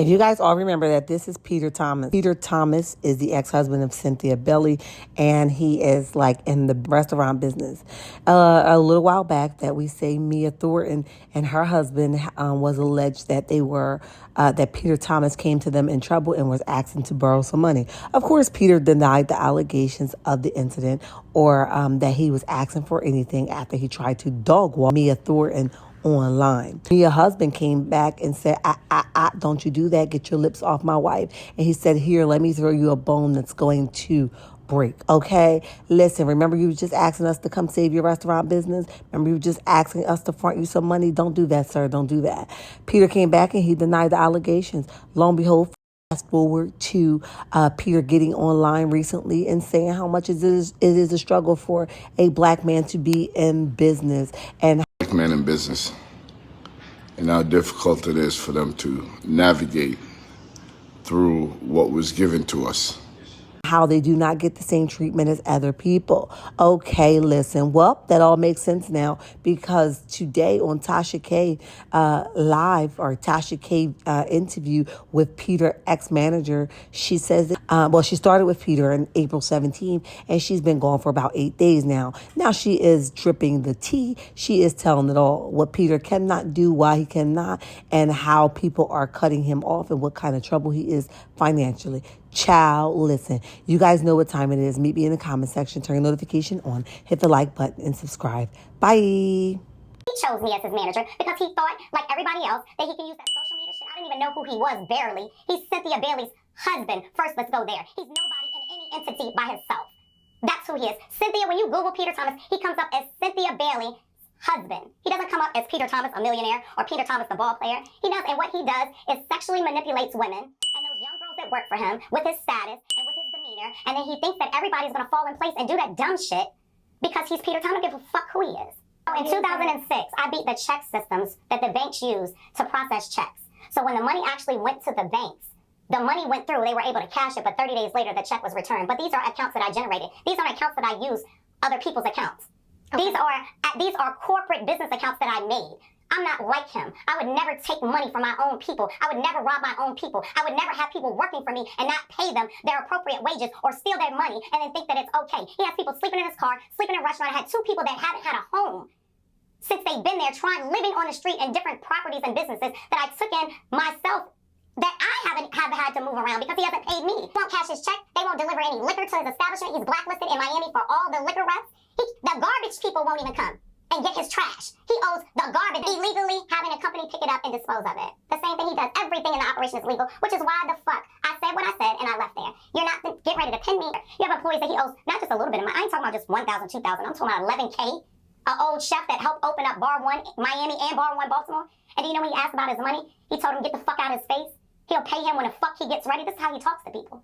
If you guys all remember that this is Peter Thomas. Peter Thomas is the ex-husband of Cynthia Bailey, and he is like in the restaurant business. A little while back that we say Mia Thornton and her husband was alleged that they were, that Peter Thomas came to them in trouble and was asking to borrow some money. Of course, Peter denied the allegations of the incident or that he was asking for anything after he tried to dog walk Mia Thornton online. Your husband came back and said, don't you do that. Get your lips off my wife. And he said, here, let me throw you a bone that's going to break. Okay? Listen, remember you were just asking us to come save your restaurant business? Remember you were just asking us to front you some money? Don't do that, sir. Don't do that. Peter came back and he denied the allegations. Lo and behold, fast forward to Peter getting online recently and saying how much it is a struggle for a black man to be in business and men in business and how difficult it is for them to navigate through what was given to us. How they do not get the same treatment as other people. Okay, listen. Well, that all makes sense now because today on Tasha K live or Tasha K interview with Peter ex-manager, she says, she started with Peter on April 17th and she's been gone for about 8 days now. Now she is dripping the tea. She is telling it all, what Peter cannot do, why he cannot, and how people are cutting him off and what kind of trouble he is financially. Child, listen, you guys know what time it is. Meet me in the comment section, turn your notification on, hit the like button, and subscribe. Bye. He chose me as his manager because he thought, like everybody else, that he could use that social media shit. I didn't even know who he was, barely. He's Cynthia Bailey's husband. First, let's go there. He's nobody in any entity by himself. That's who he is. Cynthia, when you Google Peter Thomas, he comes up as Cynthia Bailey husband. He doesn't come up as Peter Thomas, a millionaire, or Peter Thomas, the ball player. He does, and what he does is sexually manipulates women and those young girls that work for him with his status and with his demeanor, and then he thinks that everybody's gonna fall in place and do that dumb shit because he's Peter Thomas. Give a fuck who he is. In 2006, I beat the check systems that the banks use to process checks. So when the money actually went to the banks, the money went through, they were able to cash it, but 30 days later, the check was returned. But these are accounts that I generated. These aren't accounts that I use other people's accounts. Okay. These are corporate business accounts that I made. I'm not like him. I would never take money from my own people. I would never rob my own people. I would never have people working for me and not pay them their appropriate wages or steal their money and then think that it's okay. He has people sleeping in his car, sleeping in a restaurant. I had 2 people that haven't had a home since they've been there, living on the street in different properties and businesses that I took in myself that I have had to move around because he hasn't paid me. He won't cash his check. They won't deliver any liquor to his establishment. He's blacklisted in Miami for all the liquor reps. The garbage people won't even come and get his trash. He owes the garbage illegally having a company pick it up and dispose of it. The same thing he does. Everything in the operation is legal, which is why the fuck I said what I said and I left there. You're not getting ready to pin me. You have employees that he owes not just a little bit of money. I ain't talking about just 1,000, 2,000. I'm talking about 11K. An old chef that helped open up Bar 1 Miami and Bar 1 Baltimore. And do you know when he asked about his money? He told him get the fuck out of his face. He'll pay him when the fuck he gets ready. This is how he talks to people.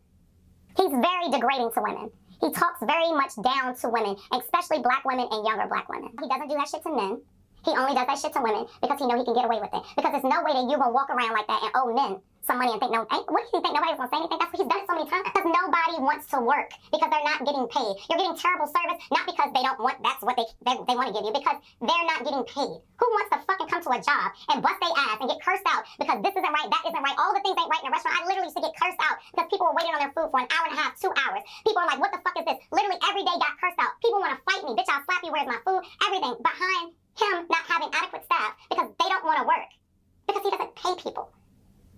He's very degrading to women. He talks very much down to women, especially black women and younger black women. He doesn't do that shit to men. He only does that shit to women because he knows he can get away with it. Because there's no way that you're going to walk around like that and owe men some money and think, what do you think nobody was going to say anything? That's what he's done it so many times. Because nobody wants to work because they're not getting paid. You're getting terrible service, not because they don't want, that's what they want to give you, because they're not getting paid. Who wants to fucking come to a job and bust their ass and get cursed out because this isn't right, that isn't right, all the things ain't right in a restaurant? I literally used to get cursed out because people were waiting on their food for an hour and a half, 2 hours. People are like, what the fuck is this? Literally every day got cursed out. People want to fight me. Bitch, I'll slap you, where's my food? Everything behind him not having adequate staff because they don't want to work. Because he doesn't pay people.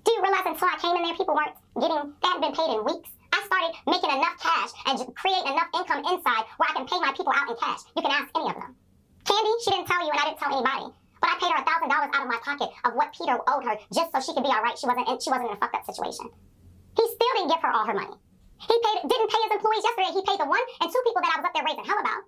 Do you realize until I came in there, people they hadn't been paid in weeks? I started making enough cash and creating enough income inside where I can pay my people out in cash. You can ask any of them. Candy, she didn't tell you and I didn't tell anybody. But I paid her $1,000 out of my pocket of what Peter owed her just so she could be all right. She wasn't in a fucked up situation. He still didn't give her all her money. He didn't pay his employees yesterday. He paid the 1 and 2 people that I was up there raising hell about.